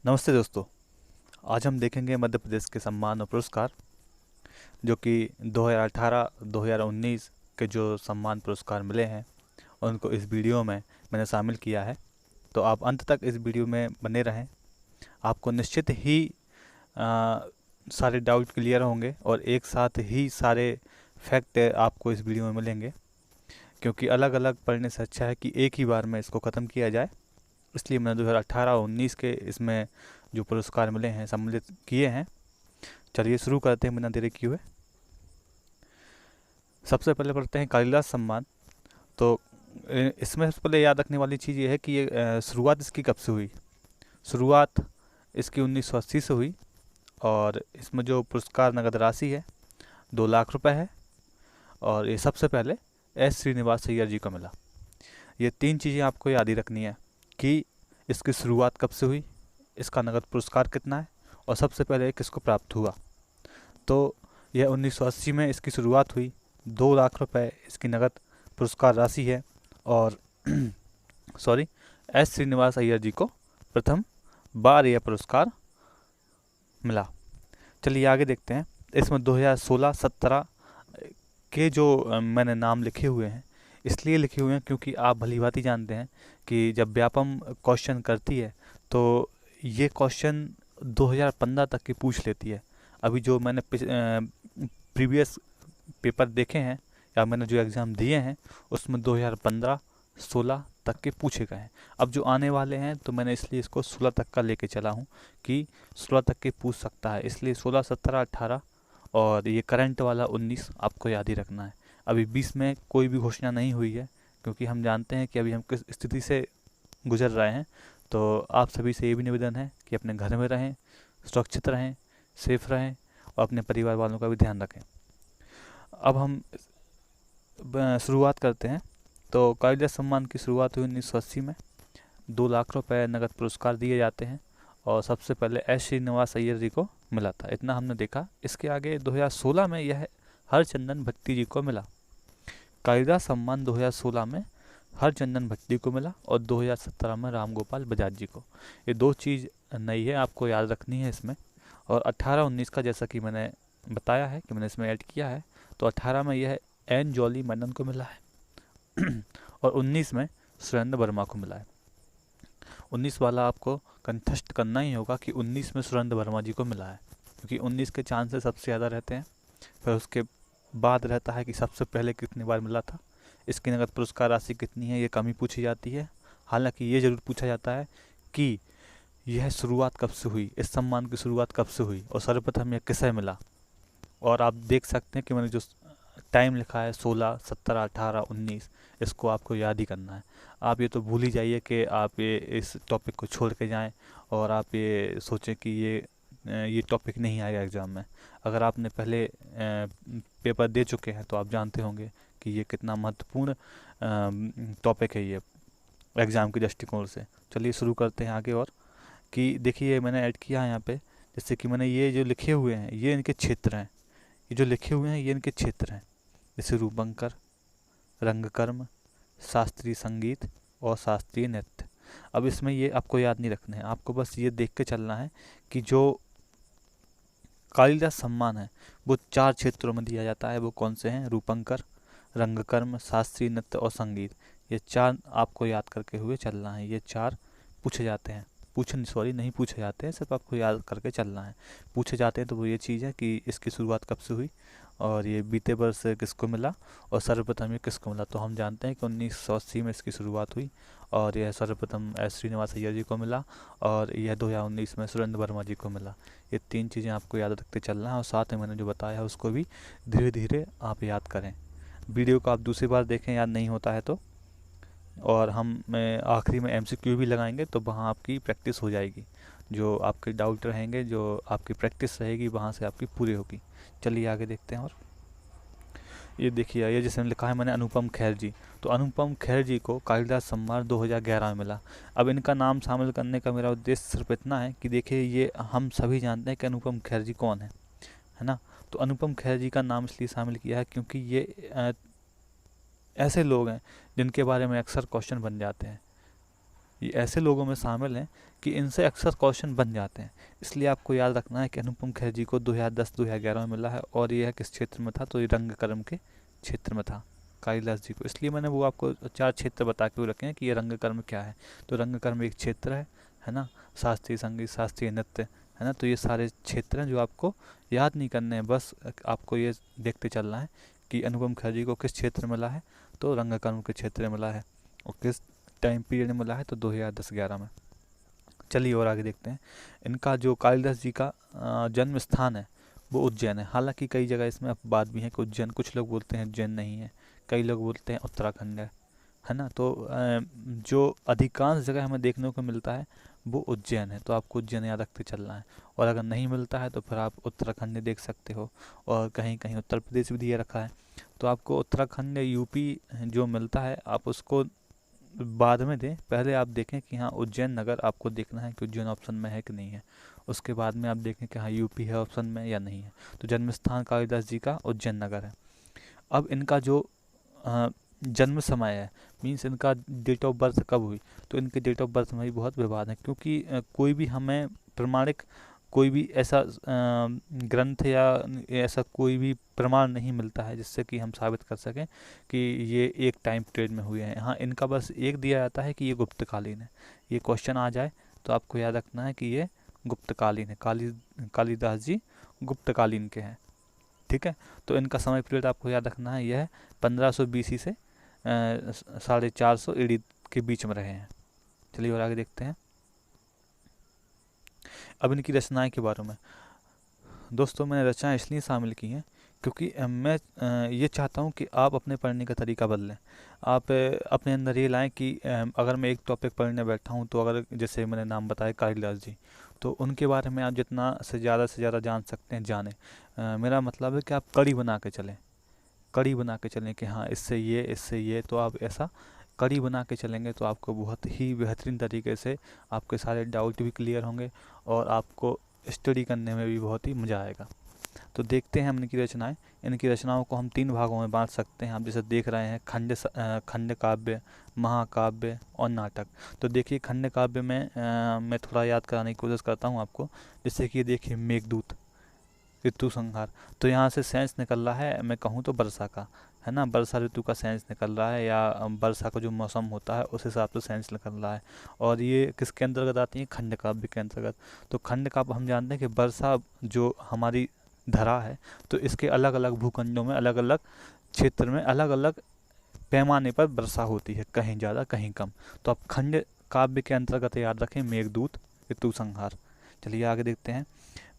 नमस्ते दोस्तों। आज हम देखेंगे मध्य प्रदेश के सम्मान और पुरस्कार जो कि 2018-2019 के जो सम्मान पुरस्कार मिले हैं उनको इस वीडियो में मैंने शामिल किया है। तो आप अंत तक इस वीडियो में बने रहें। आपको निश्चित ही सारे डाउट क्लियर होंगे और एक साथ ही सारे फैक्ट आपको इस वीडियो में मिलेंगे, क्योंकि अलग अलग पढ़ने से अच्छा है कि एक ही बार में इसको ख़त्म किया जाए। इसलिए मैंने 2018 और 19 के इसमें जो पुरस्कार मिले हैं सम्मिलित किए हैं। चलिए शुरू करते हैं बिना देरी किए हुए। सबसे पहले पढ़ते हैं कालिदास सम्मान। तो इसमें सबसे पहले याद रखने वाली चीज़ ये है कि ये शुरुआत इसकी कब से हुई। शुरुआत इसकी 1980 से हुई और इसमें जो पुरस्कार नगद राशि है 2 लाख रुपए है और ये सबसे पहले एस श्रीनिवास अय्यर जी को मिला। ये 3 चीज़ें आपको याद ही रखनी है कि इसकी शुरुआत कब से हुई, इसका नगद पुरस्कार कितना है और सबसे पहले किसको प्राप्त हुआ। तो यह 1980 में इसकी शुरुआत हुई। 2 लाख रुपए इसकी नगद पुरस्कार राशि है और सॉरी एस श्रीनिवास अय्यर जी को प्रथम बार यह पुरस्कार मिला। चलिए आगे देखते हैं। इसमें 2016-17 के जो मैंने नाम लिखे हुए हैं इसलिए लिखे हुए हैं क्योंकि आप भली भांति जानते हैं कि जब व्यापम क्वेश्चन करती है तो ये क्वेश्चन 2015 तक की पूछ लेती है। अभी जो मैंने प्रीवियस पेपर देखे हैं या मैंने जो एग्ज़ाम दिए हैं उसमें 2015-16 तक के पूछे गए हैं। अब जो आने वाले हैं तो मैंने इसलिए इसको 16 तक का लेके चला हूँ कि 16 तक के पूछ सकता है, इसलिए 16, 17, 18 और ये करंट वाला 19 आपको याद ही रखना है। अभी 20 में कोई भी घोषणा नहीं हुई है क्योंकि हम जानते हैं कि अभी हम किस स्थिति से गुजर रहे हैं। तो आप सभी से ये भी निवेदन है कि अपने घर में रहें, सुरक्षित रहें, सेफ रहें और अपने परिवार वालों का भी ध्यान रखें। अब हम शुरुआत करते हैं। तो कालिदास सम्मान की शुरुआत हुई 1980 में। 2 लाख रुपए नगद पुरस्कार दिए जाते हैं और सबसे पहले एस श्रीनिवास अय्यर जी को मिला था। इतना हमने देखा। इसके आगे 2016 में यह हरचंदन भट्टी जी को मिला। कालिदास सम्मान 2016 में हरचंदन भट्टी को मिला और 2017 में राम गोपाल बजाज जी को। ये 2 चीज़ नई है, आपको याद रखनी है इसमें। और 18-19 का जैसा कि मैंने बताया है कि मैंने इसमें ऐड किया है, तो 18 में यह एन जॉली मेनन को मिला है और 19 में सुरेंद्र वर्मा को मिला है। 19 वाला आपको कंठस्थ करना ही होगा कि 19 में सुरेंद्र वर्मा जी को मिला है, क्योंकि 19 के चांसेस सबसे ज़्यादा रहते हैं। फिर उसके बाद रहता है कि सबसे पहले कितनी बार मिला था, इसकी नगद पुरस्कार राशि कितनी है, ये कमी पूछी जाती है। हालांकि ये ज़रूर पूछा जाता है कि यह शुरुआत कब से हुई, इस सम्मान की शुरुआत कब से हुई और सर्वप्रथम यह किसे मिला। और आप देख सकते हैं कि मैंने जो टाइम लिखा है 16, 17, 18, 19, इसको आपको याद ही करना है। आप ये तो भूल ही जाइए कि आप ये इस टॉपिक को छोड़ के जाएं और आप ये सोचें कि ये टॉपिक नहीं आएगा एग्ज़ाम में। अगर आपने पहले पेपर दे चुके हैं तो आप जानते होंगे कि ये कितना महत्वपूर्ण टॉपिक है ये एग्ज़ाम के दृष्टिकोण से। चलिए शुरू करते हैं आगे। और कि देखिए मैंने ऐड किया है यहाँ पे, जैसे कि मैंने ये जो लिखे हुए हैं ये इनके क्षेत्र हैं। ये जो लिखे हुए हैं ये इनके क्षेत्र हैं, जैसे रूपंकर, रंगकर्म, शास्त्रीय संगीत और शास्त्रीय नृत्य। अब इसमें ये आपको याद नहीं रखना है, आपको बस ये देख के चलना है कि जो कालिदास सम्मान है वो 4 क्षेत्रों में दिया जाता है। वो कौन से हैं? रूपंकर, रंगकर्म, शास्त्रीय नृत्य और संगीत। ये 4 आपको याद करके हुए चलना है। ये 4 पूछे जाते हैं, नहीं पूछे जाते हैं, सिर्फ आपको याद करके चलना है। पूछे जाते हैं तो वो ये चीज़ है कि इसकी शुरुआत कब से हुई और ये बीते वर्ष किसको मिला और सर्वप्रथम ये किसको मिला। तो हम जानते हैं कि 1980 में इसकी शुरुआत हुई और यह सर्वप्रथम एस श्रीनिवास अय्यर जी को मिला और यह 2019 में सुरेंद्र वर्मा जी को मिला। ये 3 चीज़ें आपको याद रखते चलना है और साथ में मैंने जो बताया है उसको भी धीरे धीरे आप याद करें। वीडियो को आप दूसरी बार देखें याद नहीं होता है तो। और हम आखिरी में MCQ भी लगाएंगे तो वहाँ आपकी प्रैक्टिस हो जाएगी। जो आपके डाउट रहेंगे, जो आपकी प्रैक्टिस रहेगी, वहाँ से आपकी पूरी होगी। चलिए आगे देखते हैं। और ये देखिए, ये जैसे लिखा है मैंने अनुपम खेर जी। तो अनुपम खेर जी को कालिदास सम्मान 2011 में मिला। अब इनका नाम शामिल करने का मेरा उद्देश्य सिर्फ इतना है कि देखिए ये हम सभी जानते हैं कि अनुपम खेर जी कौन है ना। तो अनुपम खेर जी का नाम इसलिए शामिल किया है क्योंकि ये ऐसे लोग हैं जिनके बारे में अक्सर क्वेश्चन बन जाते हैं। ये ऐसे लोगों में शामिल हैं कि इनसे अक्सर क्वेश्चन बन जाते हैं। इसलिए आपको याद रखना है कि अनुपम खेर जी को 2010-2011 में मिला है, और यह किस क्षेत्र में था, तो ये रंगकर्म के क्षेत्र में था कालिदास जी को। इसलिए मैंने वो आपको 4 क्षेत्र बता के रखे हैं कि ये रंगकर्म क्या है। तो रंगकर्म एक क्षेत्र है ना, शास्त्रीय संगीत, शास्त्रीय नृत्य, है ना। तो ये सारे क्षेत्र हैं जो आपको याद नहीं करने हैं, बस आपको ये देखते चलना है कि अनुपम खेर जी को किस क्षेत्र में मिला है, तो रंगकर्म के क्षेत्र में मिला है, और किस टाइम पीरियड में मिला है, तो 2010-11 में। चलिए और आगे देखते हैं। इनका जो कालिदास जी का जन्म स्थान है वो उज्जैन है। हालांकि कई जगह इसमें बात भी है कि उज्जैन, कुछ लोग बोलते हैं उज्जैन नहीं है, कई लोग बोलते हैं उत्तराखंड है ना। तो जो अधिकांश जगह हमें देखने को मिलता है वो उज्जैन है, तो आपको उज्जैन याद रखते चलना है। और अगर नहीं मिलता है तो फिर आप उत्तराखंड देख सकते हो, और कहीं कहीं उत्तर प्रदेश भी दिया रखा है, तो आपको उत्तराखंड या यूपी जो मिलता है आप उसको बाद में दें। पहले आप देखें कि हाँ उज्जैन नगर आपको देखना है कि उज्जैन ऑप्शन में है कि नहीं है, उसके बाद में आप देखें कि हाँ यूपी है ऑप्शन में या नहीं है। तो जन्म स्थान कालिदास जी का उज्जैन नगर है। अब इनका जो जन्म समय है, मीन्स इनका डेट ऑफ बर्थ कब हुई, तो इनके डेट ऑफ बर्थ में भी बहुत विवाद है, क्योंकि कोई भी हमें प्रमाणिक कोई भी ऐसा ग्रंथ या ऐसा कोई भी प्रमाण नहीं मिलता है जिससे कि हम साबित कर सकें कि ये एक टाइम पीरियड में हुए हैं। हाँ, इनका बस एक दिया जाता है कि ये गुप्तकालीन है। ये क्वेश्चन आ जाए तो आपको याद रखना है कि ये गुप्तकालीन है, कालिदास जी गुप्तकालीन के हैं, ठीक है। तो इनका समय पीरियड आपको याद रखना है, यह 1500 BC से 450 AD के बीच में रहे हैं। चलिए और आगे देखते हैं। अब इनकी रचनाएं के बारे में। दोस्तों, मैंने रचनाएं इसलिए शामिल की हैं क्योंकि मैं ये चाहता हूँ कि आप अपने पढ़ने का तरीका बदलें। आप अपने अंदर ये लाएं कि अगर मैं एक टॉपिक पढ़ने बैठा हूँ, तो अगर जैसे मैंने नाम बताया कालिदास जी, तो उनके बारे में आप जितना से ज़्यादा जान सकते हैं जानें। मेरा मतलब है कि आप कड़ी बना के चलें, कड़ी बना के चलें कि हाँ इससे ये, तो आप ऐसा कड़ी बना के चलेंगे तो आपको बहुत ही बेहतरीन तरीके से आपके सारे डाउट भी क्लियर होंगे, और आपको स्टडी करने में भी बहुत ही मज़ा आएगा। तो देखते हैं हम इनकी रचनाएं। इनकी रचनाओं को हम 3 भागों में बांट सकते हैं। आप जैसे देख रहे हैं खंड काव्य, महाकाव्य और नाटक। तो देखिए खंड काव्य में मैं थोड़ा याद कराने की कोशिश करता हूँ आपको। जैसे कि देखिए मेघदूत, ऋतु संहार, तो यहाँ से सेंस निकल रहा है, मैं कहूँ तो वर्षा का, है ना, वर्षा ऋतु का सेंस निकल रहा है, या वर्षा का जो मौसम होता है उस हिसाब से सेंस निकल रहा है। और ये किसके अंतर्गत आती है, खंड काव्य के अंतर्गत। तो खंड काव्य हम जानते हैं कि वर्षा जो हमारी धरा है, तो इसके अलग अलग भूखंडों में, अलग अलग क्षेत्र में, अलग अलग पैमाने पर वर्षा होती है, कहीं ज़्यादा कहीं कम। तो आप खंड काव्य के अंतर्गत याद रखें मेघदूत, ऋतु संहार। चलिए आगे देखते हैं।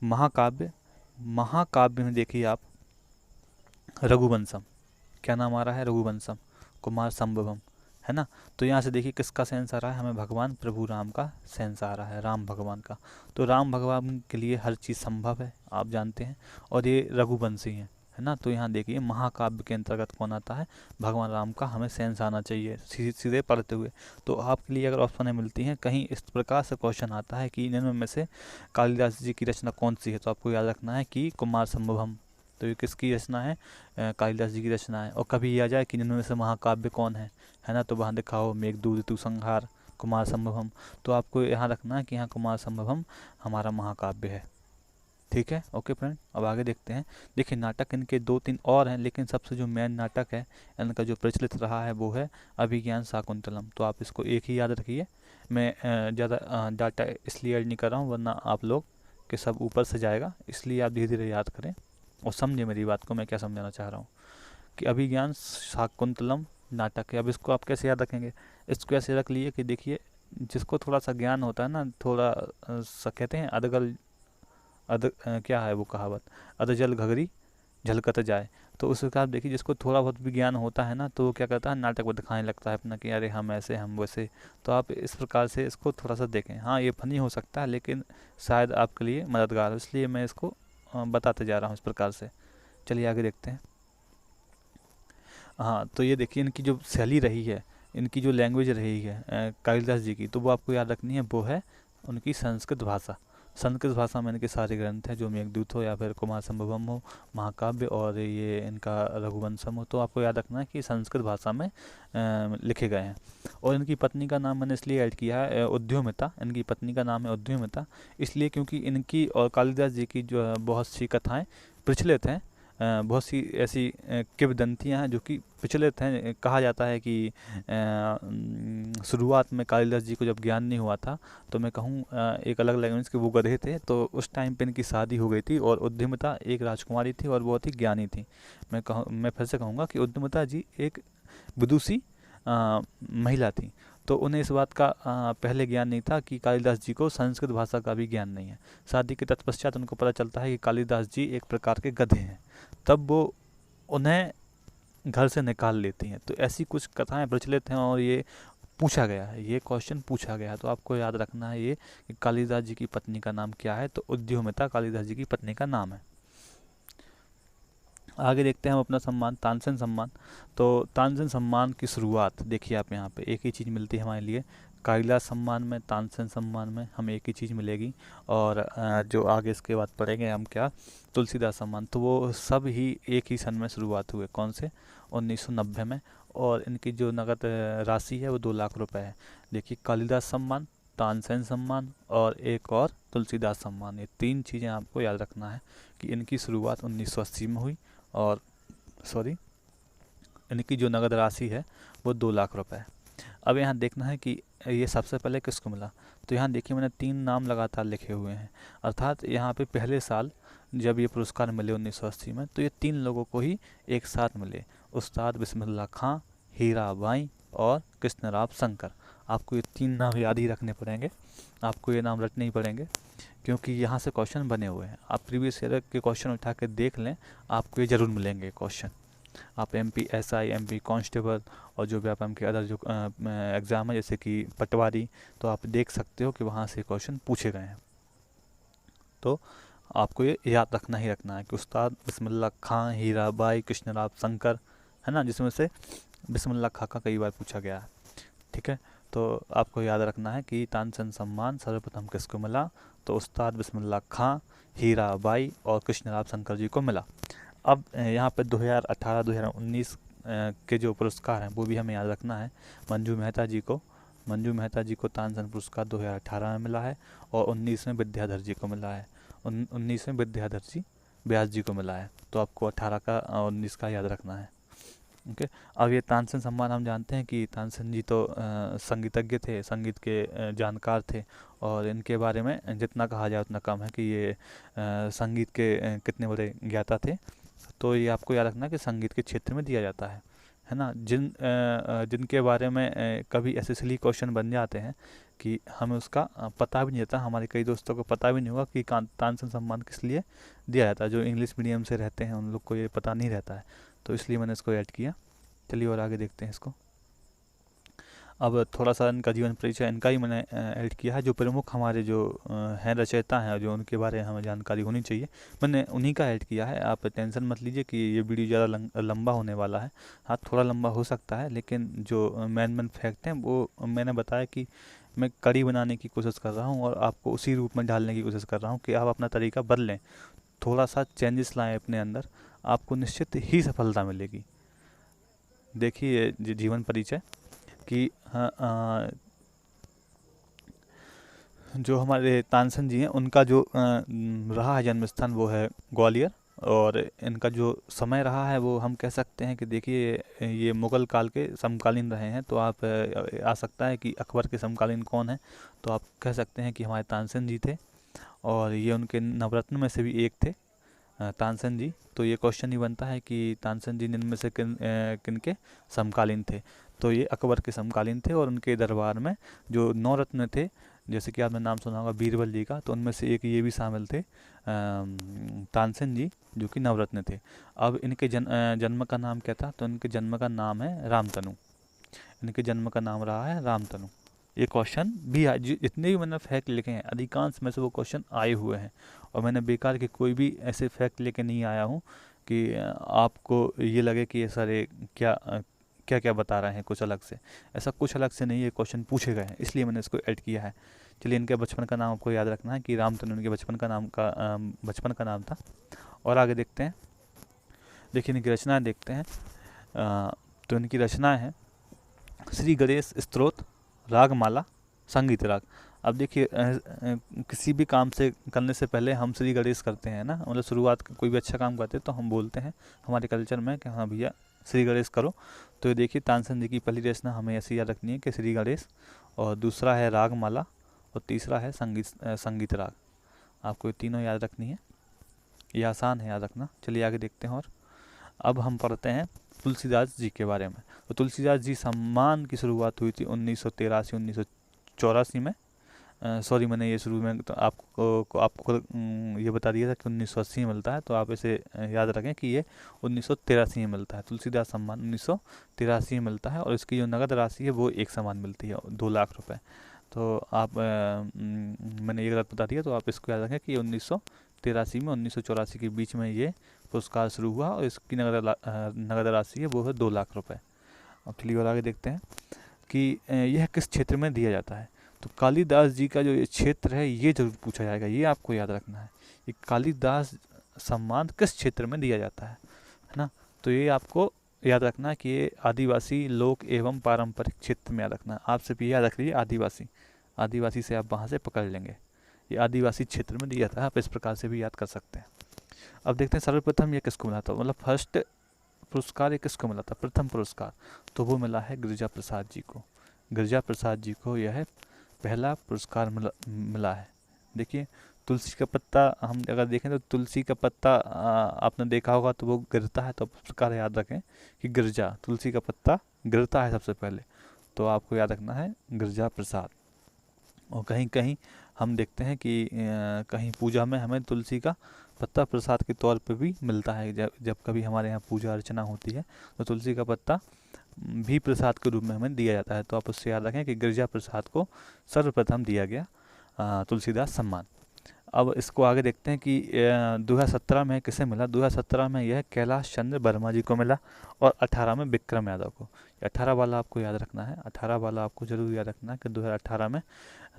महाकाव्य, महाकाव्य में देखिए आप रघुवंशम, क्या नाम आ रहा है, रघुवंशम, कुमार संभवम, है ना। तो यहाँ से देखिए किसका सेंस आ रहा है, हमें भगवान प्रभु राम का सेंस आ रहा है, राम भगवान का। तो राम भगवान के लिए हर चीज़ संभव है, आप जानते हैं, और ये रघुवंशी हैं, है ना। तो यहाँ देखिए महाकाव्य के अंतर्गत कौन आता है, भगवान राम का हमें सेंस आना चाहिए सीधे पढ़ते हुए। तो आपके लिए अगर ऑप्शनें मिलती हैं, कहीं इस प्रकार से क्वेश्चन आता है कि इनमें में से कालिदास जी की रचना कौन सी है, तो आपको याद रखना है कि कुमार संभवम। तो ये किसकी रचना है, कालिदास जी की रचना है। और कभी ये आ जाए कि इनमें से महाकाव्य कौन है ना, तो वहाँ दिखाओ मेघदूत, ऋतु संहार, कुमार संभवम, तो आपको यहाँ रखना है कि यहाँ कुमार संभवम हमारा महाकाव्य है, ठीक है। ओके फ्रेंड, अब आगे देखते हैं। देखिए नाटक इनके 2-3 और हैं, लेकिन सबसे जो मेन नाटक है इनका जो प्रचलित रहा है वो है अभिज्ञान शाकुंतलम। तो आप इसको एक ही याद रखिए। मैं ज़्यादा डाटा इसलिए ऐड नहीं कर रहा हूँ, वरना आप लोग के सब ऊपर से जाएगा, इसलिए आप धीरे धीरे याद करें और समझे मेरी बात को, मैं क्या समझाना चाह रहा हूँ। कि अभिज्ञान शाकुंतलम नाटक है। अब इसको आप कैसे याद रखेंगे, इसको ऐसे रख लिए कि देखिए जिसको थोड़ा सा ज्ञान होता है ना, थोड़ा सा कहते हैं क्या है वो कहावत, अधजल घघरी झलकत जाए। तो उस हिसाब देखिए जिसको थोड़ा बहुत भी ज्ञान होता है ना, तो वो क्या करता है, नाटक को दिखाने लगता है अपना कि अरे हम ऐसे हम वैसे। तो आप इस प्रकार से इसको थोड़ा सा देखें। हाँ ये फनी हो सकता है, लेकिन शायद आपके लिए मददगार हो, इसलिए मैं इसको बताते जा रहा हूँ इस प्रकार से। चलिए आगे देखते हैं। हाँ तो ये देखिए इनकी जो शैली रही है, इनकी जो लैंग्वेज रही है कालिदास जी की, तो वो आपको याद रखनी है, वो है उनकी संस्कृत भाषा। संस्कृत भाषा में इनके सारे ग्रंथ हैं, जो मेघदूत हो या फिर कुमार संभवम हो, महाकाव्य, और ये इनका रघुवंशम हो। तो आपको याद रखना है कि संस्कृत भाषा में लिखे गए हैं। और इनकी पत्नी का नाम मैंने इसलिए ऐड किया है उद्योमिता। इनकी पत्नी का नाम है उद्योमिता, इसलिए क्योंकि इनकी और कालिदास जी की जो है बहुत सी कथाएँ प्रचलित हैं। बहुत सी ऐसी किंवदंतियाँ हैं जो कि प्रचलित हैं। कहा जाता है कि शुरुआत में कालिदास जी को जब ज्ञान नहीं हुआ था, तो मैं कहूँ एक अलग लैंग्वेज के वो गधे थे, तो उस टाइम पे इनकी शादी हो गई थी। और उद्यमिता एक राजकुमारी थी और बहुत ही ज्ञानी थी। मैं फिर से कहूँगा कि उद्यमिता जी एक विदुषी महिला थी। तो उन्हें इस बात का पहले ज्ञान नहीं था कि कालिदास जी को संस्कृत भाषा का भी ज्ञान नहीं है। शादी के तत्पश्चात उनको पता चलता है कि कालिदास जी एक प्रकार के गधे हैं, तब वो उन्हें घर से निकाल लेती हैं। तो ऐसी कुछ कथाएं प्रचलित हैं और ये पूछा गया है, ये क्वेश्चन पूछा गया है। तो आपको याद रखना है ये कि कालिदास जी की पत्नी का नाम क्या है, तो उद्योमिता कालिदास जी की पत्नी का नाम है। आगे देखते हैं हम अपना सम्मान, तानसेन सम्मान। तो तानसेन सम्मान की शुरुआत देखिए आप, यहाँ पे एक ही चीज़ मिलती है हमारे लिए। कालिदास सम्मान में, तानसेन सम्मान में हम एक ही चीज़ मिलेगी। और जो आगे इसके बाद पढ़ेंगे हम क्या, तुलसीदास सम्मान, तो वो सब ही एक ही सन में शुरुआत हुए। कौन से? 1990 में। और इनकी जो नगद राशि है वो 2 लाख रुपए है। देखिए, कालिदास सम्मान, तानसेन सम्मान और एक और तुलसीदास सम्मान, ये 3 चीज़ें आपको याद रखना है कि इनकी शुरुआत 1980 में हुई। और इनकी जो नगद राशि है वो 2 लाख रुपए है। अब यहाँ देखना है कि ये सबसे पहले किसको मिला। तो यहाँ देखिए मैंने 3 नाम लगातार लिखे हुए हैं, अर्थात यहाँ पे पहले साल जब ये पुरस्कार मिले 1980 में, तो ये 3 लोगों को ही एक साथ मिले, उस्ताद बिस्मिल्लाह खां, हीराबाई और कृष्णराव शंकर। आपको ये 3 नाम याद ही रखने पड़ेंगे, आपको ये नाम रटने ही पड़ेंगे, क्योंकि यहाँ से क्वेश्चन बने हुए हैं। आप प्रीवियस ईयर के क्वेश्चन उठा के देख लें, आपको ये ज़रूर मिलेंगे क्वेश्चन। आप MPSI, MP कांस्टेबल और जो भी आप के अदर जो एग्ज़ाम है जैसे कि पटवारी, तो आप देख सकते हो कि वहाँ से क्वेश्चन पूछे गए हैं। तो आपको ये याद रखना ही रखना है कि उस्ताद बिस्मिल्लाह खां, हीराबाई, कृष्णराव शंकर, है ना, जिसमें से बिस्मिल्लाह खां का कई बार पूछा गया है। ठीक है, तो आपको याद रखना है कि तानसेन सम्मान सर्वप्रथम किसको मिला, तो उस्ताद बिस्मिल्लाह खां, हीराबाई और कृष्णराव शंकर जी को मिला। अब यहाँ पे 2018-2019 के जो पुरस्कार हैं वो भी हमें याद रखना है। मंजू मेहता जी को तानसेन पुरस्कार 2018 में मिला है और 19 में विद्याधर जी को मिला है। 19 में विद्याधर जी व्यास जी को मिला है। तो आपको 18 का और 19 का याद रखना है। ओके, अब ये तानसेन सम्मान हम जानते हैं कि तानसेन जी तो संगीतज्ञ थे, संगीत के जानकार थे। और इनके बारे में जितना कहा जाए उतना कम है कि ये संगीत के कितने बड़े ज्ञाता थे। तो ये आपको याद रखना कि संगीत के क्षेत्र में दिया जाता है ना। जिनके बारे में कभी ऐसे सिली क्वेश्चन बन जाते हैं कि हमें उसका पता भी नहीं रहता। हमारे कई दोस्तों को पता भी नहीं होगा कि तानसेन सम्मान किस लिए दिया जाता है। जो इंग्लिश मीडियम से रहते हैं उन लोग को ये पता नहीं रहता है, तो इसलिए मैंने इसको ऐड किया। चलिए और आगे देखते हैं इसको। अब थोड़ा सा इनका जीवन परिचय इनका ही मैंने ऐड किया है। जो प्रमुख हमारे जो हैं रचयिता हैं, जो उनके बारे में हमें जानकारी होनी चाहिए, मैंने उन्हीं का ऐड किया है। आप टेंशन मत लीजिए कि ये वीडियो ज़्यादा लंबा होने वाला है। हाँ, थोड़ा लंबा हो सकता है, लेकिन जो मेन फैक्ट हैं वो मैंने बताया कि मैं कड़ी बनाने की कोशिश कर रहा हूँ और आपको उसी रूप में ढालने की कोशिश कर रहा हूँ कि आप अपना तरीका बदलें, थोड़ा सा चेंजेस लाएँ अपने अंदर, आपको निश्चित ही सफलता मिलेगी। देखिए जीवन परिचय कि जो हमारे तानसेन जी हैं उनका जो रहा है जन्म स्थान वो है ग्वालियर। और इनका जो समय रहा है वो हम कह सकते हैं कि देखिए ये मुग़ल काल के समकालीन रहे हैं। तो आप आ सकता है कि अकबर के समकालीन कौन है, तो आप कह सकते हैं कि हमारे तानसेन जी थे। और ये उनके नवरत्न में से भी एक थे तानसेन जी। तो ये क्वेश्चन ही बनता है कि तानसेन जी इनमें से किनके समकालीन थे। तो ये अकबर के समकालीन थे और उनके दरबार में जो 9 रत्न थे, जैसे कि आपने नाम सुना होगा बीरबल जी का, तो उनमें से एक ये भी शामिल थे तानसेन जी, जो कि नवरत्न थे। अब इनके जन्म का नाम क्या था, तो इनके जन्म का नाम है रामतनु। इनके जन्म का नाम रहा है रामतनु। ये क्वेश्चन भी जितने भी मैंने फैक्ट लिखे हैं अधिकांश में से वो क्वेश्चन आए हुए हैं। और मैंने बेकार के कोई भी ऐसे फैक्ट लेके नहीं आया हूँ कि आपको ये लगे कि ये सारे क्या क्या क्या बता रहे हैं कुछ अलग से। ऐसा कुछ अलग से नहीं, ये क्वेश्चन पूछे गए हैं, इसलिए मैंने इसको ऐड किया है। चलिए, इनके बचपन का नाम आपको याद रखना है कि रामतनु इनके बचपन का नाम था। और आगे देखते हैं, देखिए इनकी रचनाएं देखते हैं। तो इनकी रचनाएं हैं श्री गणेश स्तोत्र, रागमाला, संगीत राग। अब देखिए किसी भी काम से करने से पहले हम श्री गणेश करते हैं ना, मतलब शुरुआत कोई भी अच्छा काम करते हैं तो हम बोलते हैं हमारे कल्चर में कि हाँ भैया श्री गणेश करो। तो ये देखिए तानसेन जी की पहली रचना हमें ऐसी याद रखनी है कि श्री गणेश, और दूसरा है रागमाला, और तीसरा है संगीत राग। आपको ये तीनों याद रखनी है, ये आसान है याद रखना। चलिए आगे देखते हैं। और अब हम पढ़ते हैं तुलसीदास जी के बारे में। तो तुलसीदास जी सम्मान की शुरुआत हुई थी 1983-1984 में। सॉरी, मैंने ये शुरू में तो आपको ये बता दिया था कि 1980 में मिलता है, तो आप इसे याद रखें कि ये 1983 में मिलता है। तुलसीदास सम्मान 1983 में मिलता है, और इसकी जो नगद राशि है वो एक समान मिलती है, 2 लाख रुपए। तो आप मैंने ये गलत बता दिया, तो आप इसको याद रखें कि 1983 में 1984 के बीच में ये पुरस्कार शुरू हुआ, और इसकी नगद राशि है वो है 2 लाख रुपए। अब चलिए और आगे देखते हैं कि यह किस क्षेत्र में दिया जाता है। तो कालिदास जी का जो ये क्षेत्र है ये जरूर पूछा जाएगा, ये आपको याद रखना है। ये कालिदास सम्मान किस क्षेत्र में दिया जाता है ना। तो ये आपको याद रखना है कि ये आदिवासी लोक एवं पारंपरिक क्षेत्र में याद रखना है। आप सिर्फ ये याद रख लीजिए आदिवासी से आप वहाँ से पकड़ लेंगे, ये आदिवासी क्षेत्र में दिया जाता है। आप इस प्रकार से भी याद कर सकते हैं। अब देखते हैं सर्वप्रथम ये किसको मिला था, मतलब फर्स्ट पुरस्कार ये किसको मिला था, प्रथम पुरस्कार। तो वो मिला है गिरिजा प्रसाद जी को। गिरिजा प्रसाद जी को यह पहला पुरस्कार मिला है। देखिए तुलसी का पत्ता हम अगर देखें तो तुलसी का पत्ता आपने देखा होगा तो वो गिरता है, तो इस प्रकार याद रखें कि गिरजा, तुलसी का पत्ता गिरता है सबसे पहले, तो आपको याद रखना है गिरिजा प्रसाद। और कहीं कहीं हम देखते हैं कि कहीं पूजा में हमें तुलसी का पत्ता प्रसाद के तौर पे भी मिलता है। जब कभी हमारे यहाँ पूजा अर्चना होती है तो तुलसी का पत्ता भी प्रसाद के रूप में हमें दिया जाता है। तो आप उससे याद रखें कि गिरिजा प्रसाद को सर्वप्रथम दिया गया तुलसीदास सम्मान। अब इसको आगे देखते हैं कि 2017 में किसे मिला। 2017 में यह कैलाश चंद्र वर्मा जी को मिला, और 18 में विक्रम यादव को। 18 वाला आपको याद रखना है, 18 वाला आपको जरूर याद रखना है कि 2018 में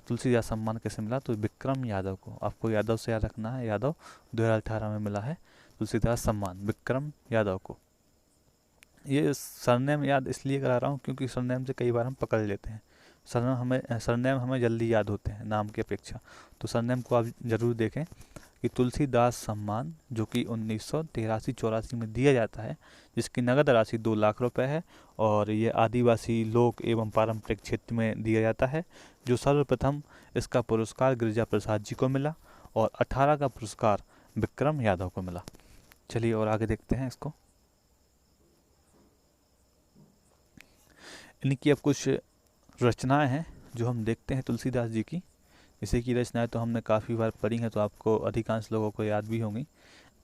तुलसीदास सम्मान किसे मिला, तो विक्रम यादव को। आपको यादव से याद रखना है, यादव 2018 में मिला है तुलसीदास सम्मान विक्रम यादव को। ये सरनेम याद इसलिए करा रहा हूँ क्योंकि सरनेम से कई बार हम पकड़ लेते हैं। सरनेम हमें जल्दी याद होते हैं नाम की अपेक्षा। तो सरनेम को आप जरूर देखें कि तुलसीदास सम्मान जो कि 1983-84 में दिया जाता है, जिसकी नगद राशि 2 लाख रुपए है, और ये आदिवासी लोक एवं पारंपरिक क्षेत्र में दिया जाता है। जो सर्वप्रथम इसका पुरस्कार गिरिजा प्रसाद जी को मिला, और 18 का पुरस्कार विक्रम यादव को मिला। चलिए और आगे देखते हैं इसको। इनकी अब कुछ रचनाएं हैं जो हम देखते हैं तुलसीदास जी की। इसे की रचनाएं तो हमने काफ़ी बार पढ़ी हैं, तो आपको अधिकांश लोगों को याद भी होंगी।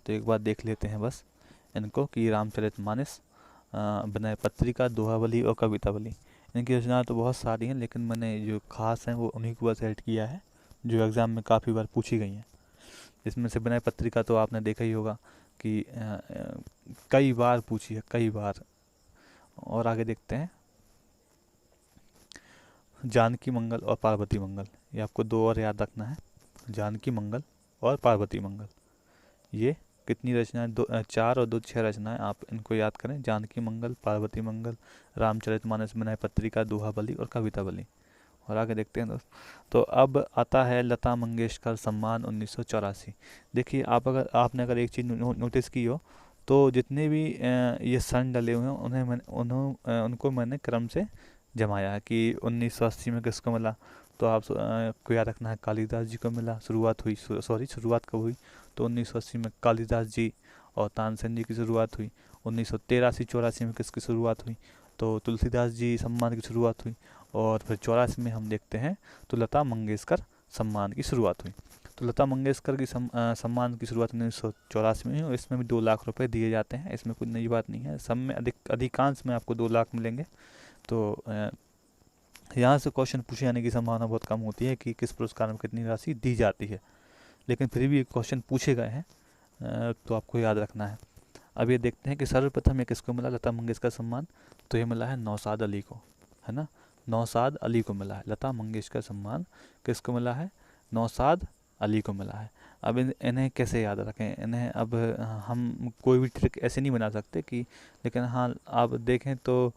तो एक बार देख लेते हैं बस इनको कि रामचरितमानस, विनय पत्रिका, दोहावली और कवितावली। इनकी रचनाएं तो बहुत सारी हैं, लेकिन मैंने जो खास हैं वो उन्हीं को बस ऐड किया है जो एग्ज़ाम में काफ़ी बार पूछी गई हैं। इसमें से विनय पत्रिका तो आपने देखा ही होगा कि कई बार पूछी है, कई बार। और आगे देखते हैं जानकी मंगल और पार्वती मंगल। ये आपको 2 और याद रखना है, जानकी मंगल और पार्वती मंगल। ये कितनी रचनाएं, 4 और 2 6 रचनाएं, आप इनको याद करें। जानकी मंगल, पार्वती मंगल, रामचरितमानस, विनय पत्रिका, दोहावली और कवितावली। और आगे देखते हैं दोस्त। तो अब आता है लता मंगेशकर सम्मान 1984। देखिए आपने अगर एक चीज़ नोटिस की हो तो जितने भी ये सन डले हुए हैं उनको मैंने क्रम से जमाया है कि 1980 में किसको मिला। तो आप को याद रखना है कालिदास जी को मिला। शुरुआत कब हुई, तो 1980 में कालिदास जी और तानसेन जी की शुरुआत हुई। 1983-84 में किसकी शुरुआत हुई, तो तुलसीदास जी सम्मान की शुरुआत हुई। और फिर 84 में हम देखते हैं तो लता मंगेशकर सम्मान की शुरुआत हुई। तो लता मंगेशकर की सम्मान की शुरुआत 1984 में हुई, और इसमें भी 2 लाख रुपए दिए जाते हैं। इसमें कोई नई बात नहीं है, सब में अधिकांश में आपको 2 लाख मिलेंगे। तो यहाँ से क्वेश्चन पूछे जाने की संभावना बहुत कम होती है कि किस पुरस्कार में कितनी राशि दी जाती है, लेकिन फिर भी क्वेश्चन पूछे गए हैं तो आपको याद रखना है। अब ये देखते हैं कि सर्वप्रथम ये किसको मिला लता मंगेशकर सम्मान, तो ये मिला है नौशाद अली को, है ना। नौशाद अली को मिला है। लता मंगेशकर सम्मान किसको मिला है? नौशाद अली को मिला है। अब इन्हें कैसे याद रखें? इन्हें अब हम कोई भी ट्रिक ऐसे नहीं बना सकते कि, लेकिन हाँ आप देखें तो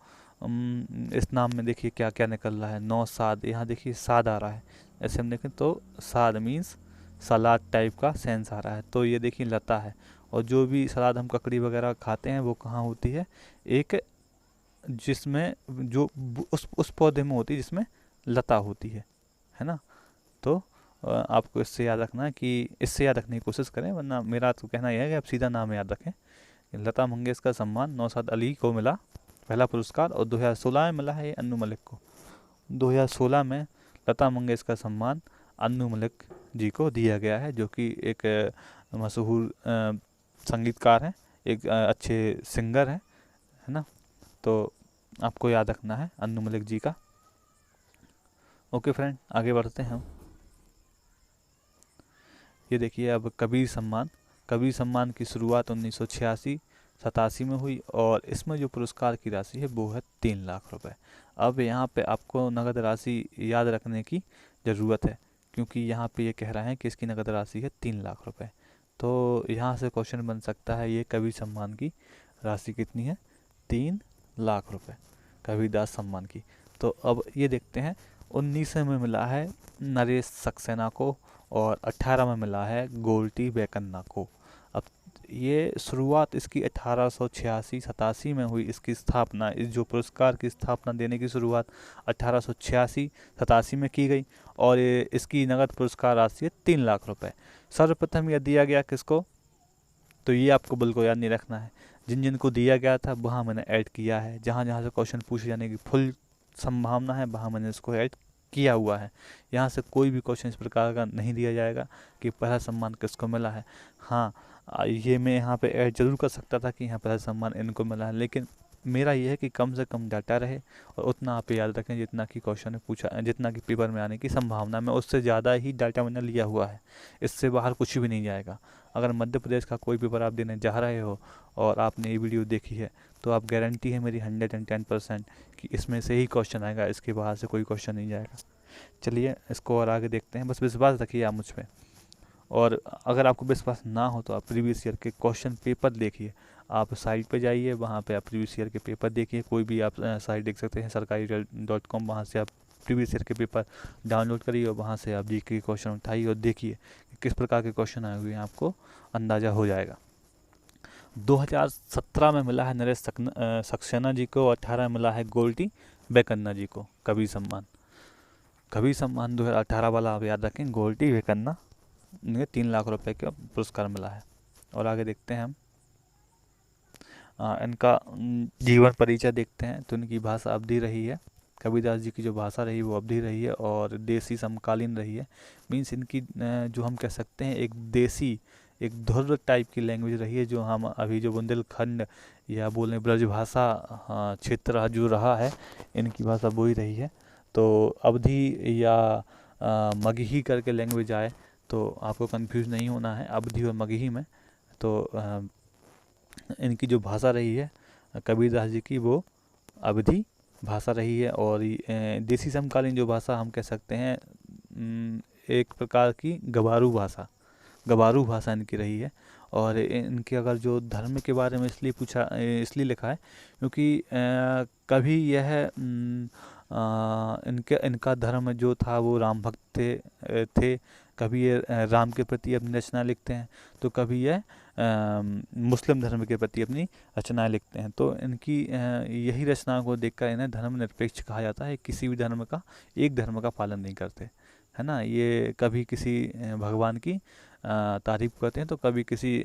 इस नाम में देखिए क्या क्या निकल रहा है। नौशाद, यहाँ देखिए साद आ रहा है, ऐसे हम देखें तो साद मीन्स सलाद टाइप का सेंस आ रहा है। तो ये देखिए लता है, और जो भी सलाद हम ककड़ी वगैरह खाते हैं वो कहाँ होती है? एक जिसमें जो उस पौधे में होती है जिसमें लता होती है ना। तो आपको इससे याद रखना है कि इससे याद रखने की कोशिश करें, वरना मेरा तो कहना यह है कि आप सीधा नाम याद रखें। लता मंगेशकर सम्मान नौशाद अली को मिला पहला पुरस्कार, और 2016 में मिला है ये अन्नू मलिक को। 2016 में लता मंगेशकर सम्मान अन्नू मलिक जी को दिया गया है, जो कि एक मशहूर संगीतकार हैं, एक अच्छे सिंगर हैं, है ना। तो आपको याद रखना है अन्नू मलिक जी का। ओके फ्रेंड, आगे बढ़ते हैं हम। ये देखिए अब कबीर सम्मान। कबीर सम्मान की शुरुआत 1986-87 में हुई, और इसमें जो पुरस्कार की राशि है वो है 3 लाख रुपए। अब यहाँ पे आपको नगद राशि याद रखने की ज़रूरत है, क्योंकि यहाँ पे ये कह रहे हैं कि इसकी नगद राशि है 3 लाख रुपए। तो यहाँ से क्वेश्चन बन सकता है, ये कबीर सम्मान की राशि कितनी है? 3 लाख रुपए कबीरदास सम्मान की। तो अब ये देखते हैं, 19 में मिला है नरेश सक्सेना को, और 18 में मिला है गोल्टी बेकन्ना को। अब ये शुरुआत इसकी 1886-87 में हुई। इसकी स्थापना, इस जो पुरस्कार की स्थापना देने की शुरुआत 1886-87 में की गई, और इसकी नगद पुरस्कार राशि है 3 लाख रुपए। सर्वप्रथम यह दिया गया किसको? तो ये आपको बिल्कुल याद नहीं रखना है। जिन जिन को दिया गया था वहाँ मैंने ऐड किया है, जहाँ जहाँ से क्वेश्चन पूछे जाने की फुल संभावना है वहाँ मैंने इसको ऐड किया हुआ है। यहाँ से कोई भी क्वेश्चन इस प्रकार का नहीं दिया जाएगा कि पहला सम्मान किसको मिला है। हाँ, ये मैं यहाँ पे ऐड जरूर कर सकता था कि यहाँ पहला सम्मान इनको मिला है, लेकिन मेरा ये है कि कम से कम डाटा रहे, और उतना आप याद रखें जितना कि क्वेश्चन में पूछा, जितना कि पेपर में आने की संभावना में उससे ज़्यादा ही डाटा मैंने लिया हुआ है। इससे बाहर कुछ भी नहीं जाएगा। अगर मध्य प्रदेश का कोई पेपर आप देने जा रहे हो और आपने ये वीडियो देखी है, तो आप गारंटी है मेरी 110% कि इसमें से ही क्वेश्चन आएगा, इसके बाहर से कोई क्वेश्चन नहीं जाएगा। चलिए इसको और आगे देखते हैं। बस विश्वास रखिए आप मुझ पर, और अगर आपको विश्वास ना हो तो आप प्रीवियस ईयर के क्वेश्चन पेपर देखिए। आप साइट पे जाइए, वहाँ पे आप प्रीवियस ईयर के पेपर देखिए। कोई भी आप साइट देख सकते हैं, सरकारी.com, वहाँ से आप प्रीवियस ईयर के पेपर डाउनलोड करिए, और वहाँ से आप जीके के क्वेश्चन उठाइए और देखिए कि किस प्रकार के क्वेश्चन आए हुए हैं, आपको अंदाज़ा हो जाएगा। 2017 में मिला है नरेश सक्सेना जी को, 18 में मिला है गोल्टी बेकन्ना जी को कबीर सम्मान। कबीर सम्मान 2018 वाला आप याद रखें, गोल्टी बेकन्ना, इन्हें 3 लाख रुपए का पुरस्कार मिला है। और आगे देखते हैं हम इनका जीवन परिचय देखते हैं। तो इनकी भाषा अवधी रही है, कबीरदास जी की जो भाषा रही वो अवधी रही है, और देसी समकालीन रही है। मीन्स इनकी जो हम कह सकते हैं एक देसी, एक धुर टाइप की लैंग्वेज रही है, जो हम अभी जो बुंदेलखंड या बोले ब्रज भाषा क्षेत्र जो रहा है, इनकी भाषा वो ही रही है। तो अवधी या मगही करके लैंग्वेज आए तो आपको कंफ्यूज नहीं होना है अवधी और मगही में। तो इनकी जो भाषा रही है कबीरदास जी की, वो अवधी भाषा रही है। और देसी समकालीन जो भाषा हम कह सकते हैं एक प्रकार की गवारू भाषा इनकी रही है। और इनके अगर जो धर्म के बारे में इसलिए लिखा है क्योंकि कभी यह इनका धर्म जो था वो राम भक्त थे। कभी ये राम के प्रति अपनी रचना लिखते हैं, तो कभी यह मुस्लिम धर्म के प्रति अपनी रचनाएं लिखते हैं। तो इनकी यही रचनाओं को देखकर इन्हें धर्मनिरपेक्ष कहा जाता है। किसी भी धर्म का, एक धर्म का पालन नहीं करते, है ना। ये कभी किसी भगवान की तारीफ करते हैं, तो कभी किसी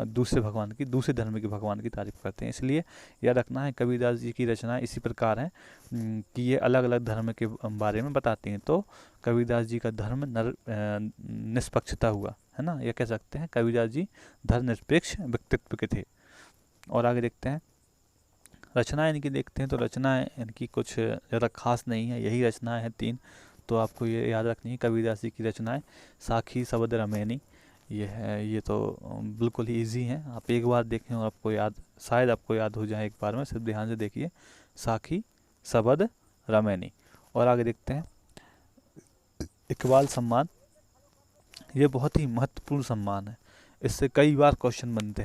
दूसरे धर्म के भगवान की तारीफ करते हैं। इसलिए याद रखना है कबीरदास जी की रचनाएं इसी प्रकार हैं कि ये अलग अलग धर्म के बारे में बताती हैं। तो कबीरदास जी का धर्म निष्पक्षता हुआ, है ना। यह कह सकते हैं कबीरदास जी धर्मनिरपेक्ष व्यक्तित्व के थे। और आगे देखते हैं रचनाएं इनकी देखते हैं। तो रचनाएं इनकी कुछ ज़्यादा खास नहीं है, यही रचनाएं हैं 3। तो आपको ये याद रखनी है कबीरदास जी की रचनाएं साखी शबद रमैनी, ये तो बिल्कुल ही इजी हैं। आप एक बार देखें और शायद आपको याद हो जाए एक बार में, सिर्फ ध्यान से देखिए, साखी शबद रमैनी। और आगे देखते हैं इकबाल सम्मान, ये बहुत ही महत्वपूर्ण सम्मान है। इससे कई बार क्वेश्चन बनते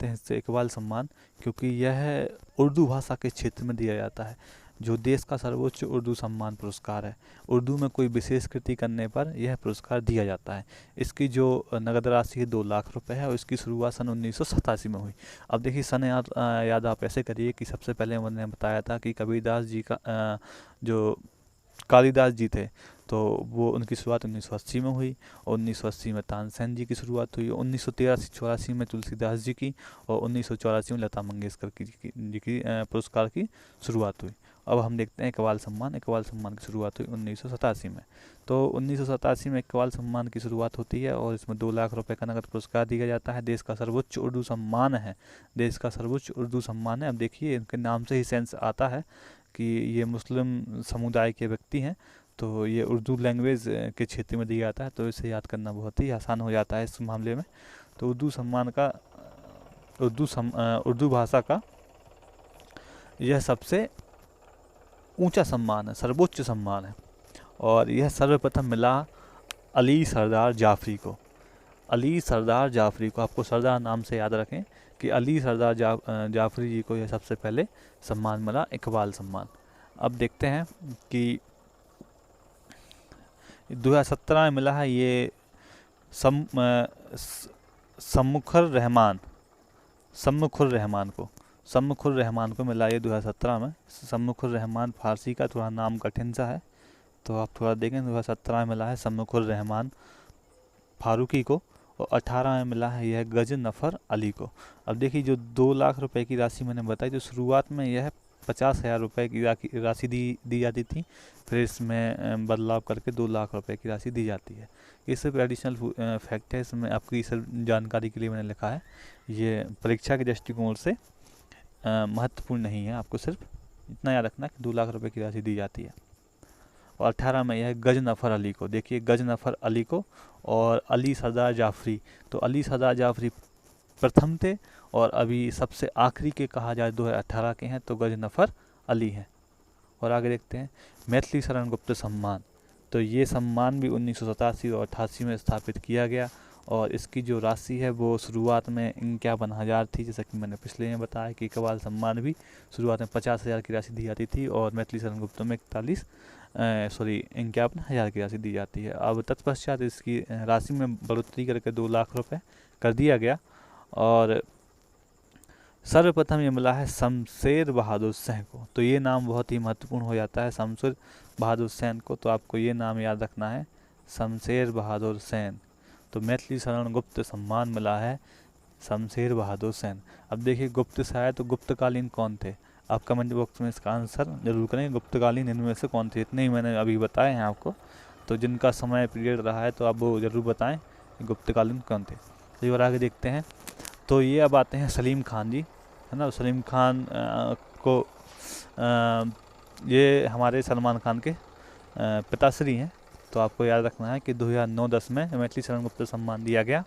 हैं, इससे इकबाल सम्मान, क्योंकि यह उर्दू भाषा के क्षेत्र में दिया जाता है, जो देश का सर्वोच्च उर्दू सम्मान पुरस्कार है। उर्दू में कोई विशेष कृति करने पर यह पुरस्कार दिया जाता है। इसकी जो नगद राशि है 2 लाख रुपए है और इसकी शुरुआत सन 1987 में हुई। अब देखिए सन याद आप ऐसे करिए कि सबसे पहले मैंने बताया था कि कबीरदास जी का जो कालिदास जी थे, तो वो उनकी शुरुआत 1980 में हुई, और 1980 में तानसेन जी की शुरुआत हुई, 1983-84 में तुलसीदास जी की, और 1984 में लता मंगेशकर जी की पुरस्कार की शुरुआत हुई। अब हम देखते हैं इकबाल सम्मान की शुरुआत हुई 1987 में। तो 1987 में इकबाल सम्मान की शुरुआत होती है और इसमें 2 लाख रुपए का नगद पुरस्कार दिया जाता है। देश का सर्वोच्च उर्दू सम्मान है, अब देखिए इनके नाम से ही सेंस आता है कि ये मुस्लिम समुदाय के व्यक्ति हैं, तो ये उर्दू लैंग्वेज के क्षेत्र में दिया जाता है, तो इसे याद करना बहुत ही आसान हो जाता है इस मामले में। तो उर्दू भाषा का यह सबसे ऊंचा सम्मान है, सर्वोच्च सम्मान है, और यह सर्वप्रथम मिला अली सरदार जाफरी को। आपको सरदार नाम से याद रखें कि अली सरदार जाफरी जी को यह सबसे पहले सम्मान मिला, इकबाल सम्मान। अब देखते हैं कि 2017 में मिला है ये सम्मुखुर रहमान को मिला ये 2017 में। सम्मुखुर रहमान फारसी का थोड़ा नाम कठिन सा है, तो आप थोड़ा देखें। 2017 में मिला है सम्मुखुर रहमान फारूकी को, और 18 में मिला है यह गजनफर अली को। अब देखिए जो 2 लाख रुपए की राशि मैंने बताई, तो शुरुआत में यह 50,000 रुपये की राशि दी जाती थी, फिर इसमें बदलाव करके 2 लाख रुपए की राशि दी जाती है। ये सिर्फ एडिशनल फैक्ट है, इसमें आपकी सिर्फ जानकारी के लिए मैंने लिखा है, ये परीक्षा के दृष्टिकोण से महत्वपूर्ण नहीं है। आपको सिर्फ इतना याद रखना कि 2 लाख रुपए की राशि दी जाती है। और 18 में यह गजनफर अली को, देखिए गजनफर अली को, और अली सरदार जाफरी, तो अली सरदार जाफरी प्रथम थे, और अभी सबसे आखिरी के कहा जाए 2018 के हैं तो गजनफर अली हैं। और आगे देखते हैं मैथिली शरण गुप्त सम्मान, तो ये सम्मान भी 1987 और 88 में स्थापित किया गया, और इसकी जो राशि है वो शुरुआत में 51,000 थी, जैसा कि मैंने पिछले में बताया कि इकबाल सम्मान भी शुरुआत में 50,000 की राशि दी जाती थी, और मैथिली शरण गुप्त में 51,000 की राशि दी जाती है। अब तत्पश्चात इसकी राशि में बढ़ोतरी करके 2 लाख रुपए कर दिया गया, और सर्वप्रथम ये मिला है शमशेर बहादुर सैन को। तो ये नाम बहुत ही महत्वपूर्ण हो जाता है, शमशेर बहादुर सैन को, तो आपको ये नाम याद रखना है, शमशेर बहादुर सैन। तो मैथिली शरण गुप्त सम्मान मिला है शमशेर बहादुर सैन। अब देखिए गुप्त से आया तो गुप्तकालीन कौन थे, आप कमेंट बॉक्स में इसका आंसर जरूर करें, गुप्तकालीन इनमें से कौन थे। इतने ही मैंने अभी बताए हैं आपको, तो जिनका समय पीरियड रहा है तो आप वो जरूर बताएं गुप्तकालीन कौन थे। तो और आगे देखते हैं, तो ये अब आते हैं सलीम खान जी, है ना। सलीम खान को ये हमारे सलमान खान के पिताश्री हैं, तो आपको याद रखना है कि 2009-10 में मैथिली शरण गुप्त सम्मान दिया गया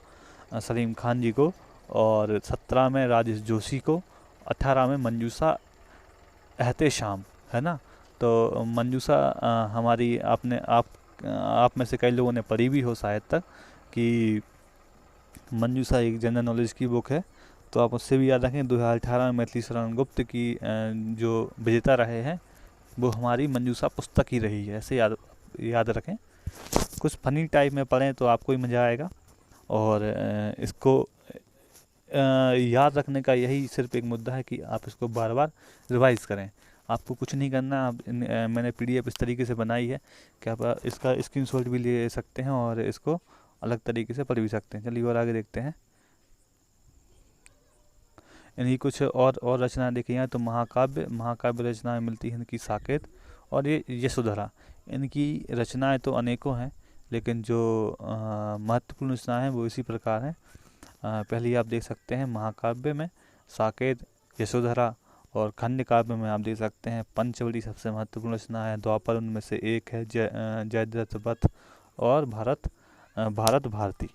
सलीम खान जी को, और 17 में राजेश जोशी को, 18 में मंजूषा एहतेशाम, है ना। तो मंजूषा हमारी आप में से कई लोगों ने पढ़ी भी हो शायद तक, कि मंजूषा एक जनरल नॉलेज की बुक है, तो आप उससे भी याद रखें। 2018 में मैथिली शरण गुप्त की जो विजेता रहे हैं वो हमारी मंजूषा पुस्तक ही रही है, ऐसे याद रखें। कुछ फनी टाइप में पढ़ें तो आपको ही मज़ा आएगा, और इसको याद रखने का यही सिर्फ एक मुद्दा है कि आप इसको बार बार रिवाइज़ करें। आपको कुछ नहीं करना, आप मैंने PDF इस तरीके से बनाई है कि आप इसका स्क्रीनशॉट भी ले सकते हैं और इसको अलग तरीके से पढ़ भी सकते हैं। चलिए और आगे देखते हैं। इन्हीं कुछ और रचनाएं देखी हैं तो महाकाव्य रचनाएं मिलती हैं इनकी साकेत और ये यशोधरा। इनकी रचनाएं तो अनेकों हैं, लेकिन जो महत्वपूर्ण रचनाएं हैं वो इसी प्रकार हैं। पहली आप देख सकते हैं महाकाव्य में साकेत, यशोधरा, और खंड काव्य में आप देख सकते हैं पंचवटी सबसे महत्वपूर्ण रचना है। द्वापर उनमें से एक है, जयद्रथ वध और भारत भारती।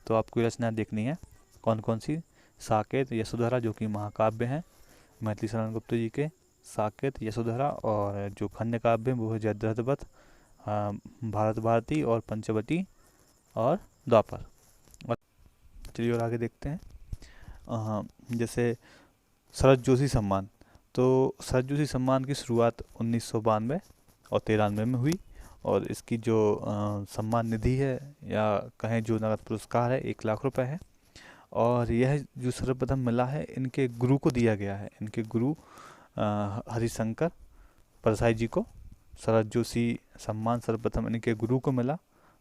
तो आपको रचना देखनी है कौन कौन सी, साकेत, यशोधरा जो कि महाकाव्य हैं मैथिली शरण गुप्त जी के, साकेत, यशोधरा, और जो खंड काव्य वो है जयद्रथवध, भारत भारती और पंचवटी और द्वापर। चलिए और आगे देखते हैं। जैसे शरद जोशी सम्मान, तो शरद जोशी सम्मान की शुरुआत 1992 और 93 में हुई, और इसकी जो सम्मान निधि है या कहें जो नगद पुरस्कार है 1 लाख रुपए है। और यह जो सर्वप्रथम मिला है इनके गुरु को दिया गया है, इनके गुरु हरिशंकर परसाई जी को शरद जोशी सम्मान सर्वप्रथम इनके गुरु को मिला,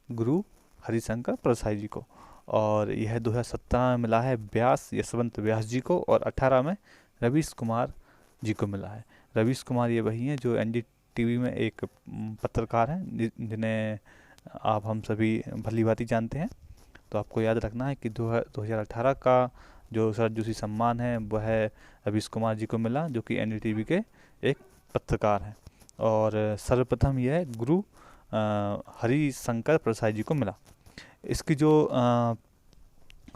गुरु हरिशंकर परसाई जी को। और यह 2017 में मिला है व्यास यशवंत व्यास जी को, और 18 में रवीश कुमार जी को मिला है। रवीश कुमार ये वही हैं जो NDTV में एक पत्रकार हैं जिन्हें आप हम सभी भली भांति जानते हैं। तो आपको याद रखना है कि 2018 का जो शरद जोशी सम्मान है वह रवीश कुमार जी को मिला, जो कि NDTV के एक पत्रकार हैं। और सर्वप्रथम यह गुरु हरिशंकर परसाई जी को मिला। इसकी जो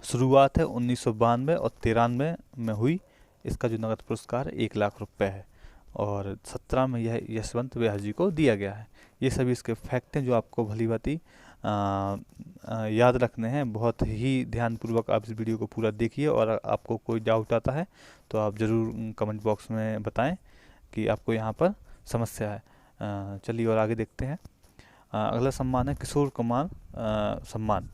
शुरुआत है 1992 और 93 में हुई। इसका जो नगद पुरस्कार 1 लाख रुपए है, और 17 में यह यशवंत व्यास जी को दिया गया है। ये सभी इसके फैक्ट हैं जो आपको भली भांति याद रखने हैं। बहुत ही ध्यानपूर्वक आप इस वीडियो को पूरा देखिए, और आपको कोई डाउट आता है तो आप ज़रूर कमेंट बॉक्स में बताएं कि आपको यहाँ पर समस्या है। चलिए और आगे देखते हैं। अगला सम्मान है किशोर कुमार सम्मान।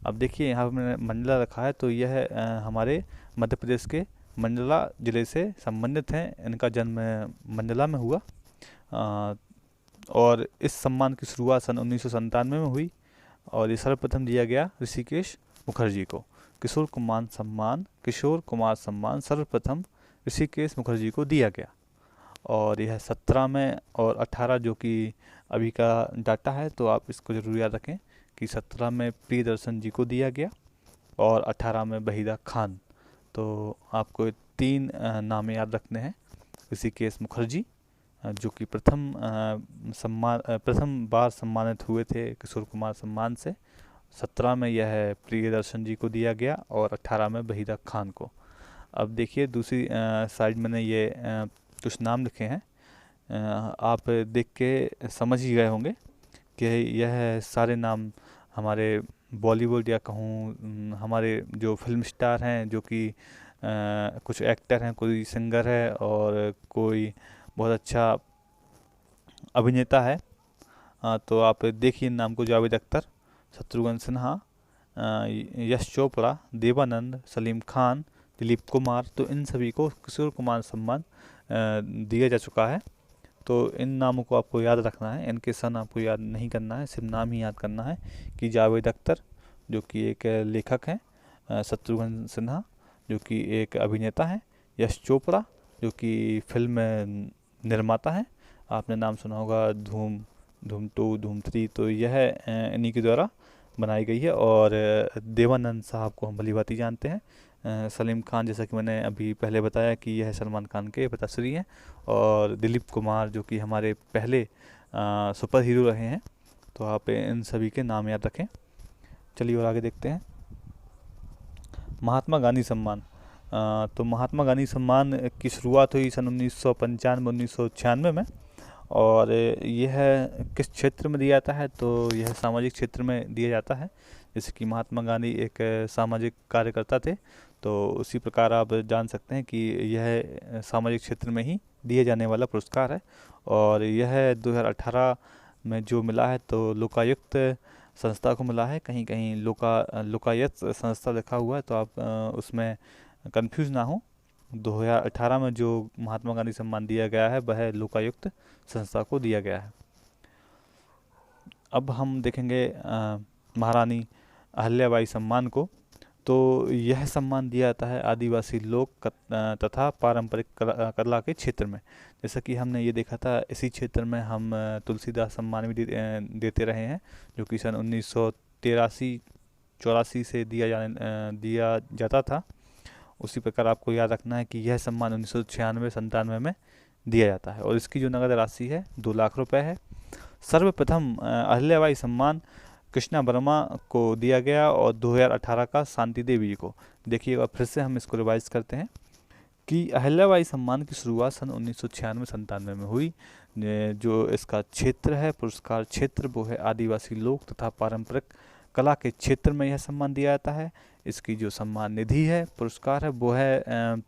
अब देखिए यहाँ पर मैंने मंडला रखा है, तो यह हमारे मध्य प्रदेश के मंडला ज़िले से संबंधित हैं। इनका जन्म मंडला में हुआ, और इस सम्मान की शुरुआत सन 1997 में हुई, और ये सर्वप्रथम दिया गया ऋषिकेश मुखर्जी को। किशोर कुमार सम्मान सर्वप्रथम ऋषिकेश मुखर्जी को दिया गया, और यह 17 में और 18 जो कि अभी का डाटा है, तो आप इसको ज़रूर याद रखें कि 17 में प्रियदर्शन जी को दिया गया और 18 में वहीदा खान। तो आपको 3 नाम याद रखने हैं। ऋषिकेश मुखर्जी जो कि प्रथम बार सम्मानित हुए थे किशोर कुमार सम्मान से। 17 में यह प्रियदर्शन जी को दिया गया और 18 में वहीदा खान को। अब देखिए दूसरी साइड मैंने ये कुछ नाम लिखे हैं, आप देख के समझ ही गए होंगे कि यह सारे नाम हमारे बॉलीवुड या कहूँ हमारे जो फिल्म स्टार हैं, जो कि कुछ एक्टर हैं, कोई सिंगर है और कोई बहुत अच्छा अभिनेता है। तो आप देखिए नाम को, जावेद अख्तर, शत्रुघ्न सिन्हा, यश चोपड़ा, देवानंद, सलीम खान, दिलीप कुमार, तो इन सभी को किशोर कुमार सम्मान दिया जा चुका है। तो इन नामों को आपको याद रखना है, इनके सन आपको याद नहीं करना है, सिर्फ नाम ही याद करना है कि जावेद अख्तर जो कि एक लेखक हैं, शत्रुघ्न सिन्हा जो कि एक अभिनेता हैं, यश चोपड़ा जो कि फिल्म निर्माता हैं। आपने नाम सुना होगा धूम 2, धूम 3, तो यह इन्हीं के द्वारा बनाई गई है। और देवानंद साहब को हम भली भांति जानते हैं। सलीम खान जैसा कि मैंने अभी पहले बताया कि यह सलमान खान के पिताश्री हैं। और दिलीप कुमार जो कि हमारे पहले सुपर हीरो रहे हैं। तो आप इन सभी के नाम याद रखें। चलिए और आगे देखते हैं। महात्मा गांधी सम्मान। तो महात्मा गांधी सम्मान की शुरुआत हुई सन 1995-1996 में, और यह किस क्षेत्र में दिया जाता है, तो यह सामाजिक क्षेत्र में दिया जाता है। जैसे कि महात्मा गांधी एक सामाजिक कार्यकर्ता थे, तो उसी प्रकार आप जान सकते हैं कि यह सामाजिक क्षेत्र में ही दिए जाने वाला पुरस्कार है। और यह 2018 में जो मिला है तो लोकायुक्त संस्था को मिला है। कहीं कहीं लोकायुक्त संस्था लिखा हुआ है, तो आप उसमें कंफ्यूज ना हो। 2018 में जो महात्मा गांधी सम्मान दिया गया है वह लोकायुक्त संस्था को दिया गया है। अब हम देखेंगे महारानी अहल्याबाई सम्मान को। तो यह सम्मान दिया जाता है आदिवासी लोक तथा पारंपरिक कला के क्षेत्र में। जैसा कि हमने ये देखा था, इसी क्षेत्र में हम तुलसीदास सम्मान भी देते रहे हैं, जो कि सन 1983-84 से दिया जाता था। उसी प्रकार आपको याद रखना है कि यह सम्मान 1996-97 में दिया जाता है, और इसकी जो नगद राशि है 2 लाख रुपए है। सर्वप्रथम अहल्याबाई सम्मान कृष्णा वर्मा को दिया गया, और 2018 का शांति देवी जी को। देखिए अब फिर से हम इसको रिवाइज करते हैं कि अहिल्याबाई सम्मान की शुरुआत सन 1996-97 में हुई। जो इसका क्षेत्र है, पुरस्कार क्षेत्र, वो है आदिवासी लोक तथा पारंपरिक कला के क्षेत्र में यह सम्मान दिया जाता है। इसकी जो सम्मान निधि है, पुरस्कार है, वो है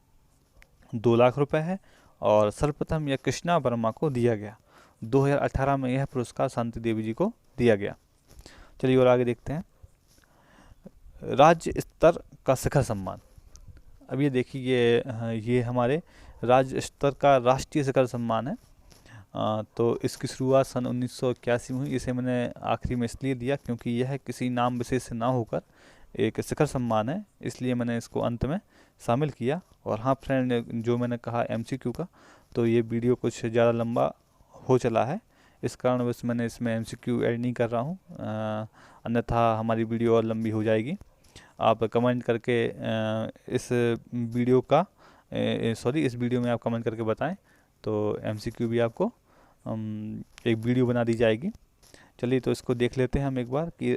2 लाख रुपए है और सर्वप्रथम यह कृष्णा वर्मा को दिया गया। 2018 में यह पुरस्कार शांति देवी जी को दिया गया। चलिए और आगे देखते हैं। राज्य स्तर का शिखर सम्मान। अब ये देखिए, ये हमारे राज्य स्तर का राष्ट्रीय शिखर सम्मान है। तो इसकी शुरुआत सन 1981 में हुई। इसे मैंने आखिरी में इसलिए दिया क्योंकि यह किसी नाम विशेष से ना होकर एक शिखर सम्मान है, इसलिए मैंने इसको अंत में शामिल किया। और हाँ फ्रेंड, जो मैंने कहा MCQ का, तो ये वीडियो कुछ ज़्यादा लंबा हो चला है, इस कारण बस मैंने इसमें MCQ ऐड नहीं कर रहा हूँ, अन्यथा हमारी वीडियो और लंबी हो जाएगी। आप कमेंट करके इस वीडियो का इस वीडियो में आप कमेंट करके बताएं, तो MCQ भी आपको एक वीडियो बना दी जाएगी। चलिए तो इसको देख लेते हैं हम एक बार कि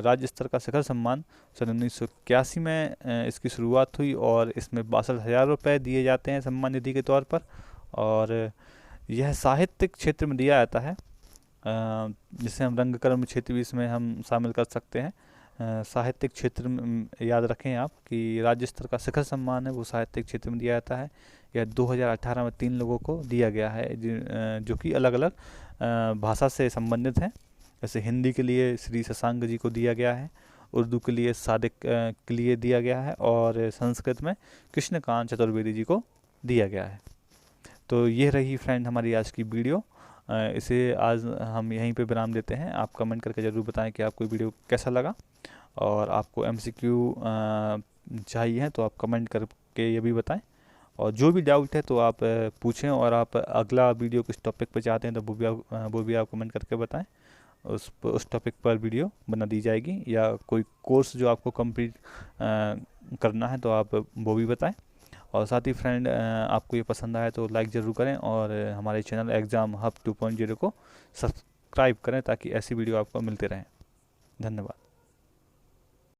राज्य स्तर का शिखर सम्मान सन 1981 में इसकी शुरुआत हुई और इसमें 62,000 रुपये दिए जाते हैं सम्मान निधि के तौर पर। और यह साहित्यिक क्षेत्र में दिया जाता है, जिसे हम रंगकर्म क्षेत्र भी इसमें हम शामिल कर सकते हैं। साहित्यिक क्षेत्र में याद रखें आप कि राज्य स्तर का शिखर सम्मान है वो साहित्यिक क्षेत्र में दिया जाता है। यह 2018 में 3 लोगों को दिया गया है, जो कि अलग अलग भाषा से संबंधित हैं। जैसे हिंदी के लिए श्री शशांक जी को दिया गया है, उर्दू के लिए सादिक के लिए दिया गया है और संस्कृत में कृष्णकांत चतुर्वेदी जी को दिया गया है। तो ये रही फ्रेंड हमारी आज की वीडियो। इसे आज हम यहीं पे विराम देते हैं। आप कमेंट करके ज़रूर बताएं कि आपको वीडियो कैसा लगा, और आपको MCQ चाहिए तो आप कमेंट करके ये भी बताएं। और जो भी डाउट है तो आप पूछें, और आप अगला वीडियो किस टॉपिक पर चाहते हैं तो वो भी आप कमेंट करके बताएं। उस टॉपिक पर वीडियो बना दी जाएगी, या कोई कोर्स जो आपको कंप्लीट करना है तो आप वो भी बताएं। और साथ ही फ्रेंड, आपको ये पसंद आया तो लाइक ज़रूर करें, और हमारे चैनल एग्ज़ाम हब 2.0 को सब्सक्राइब करें ताकि ऐसी वीडियो आपको मिलते रहें। धन्यवाद।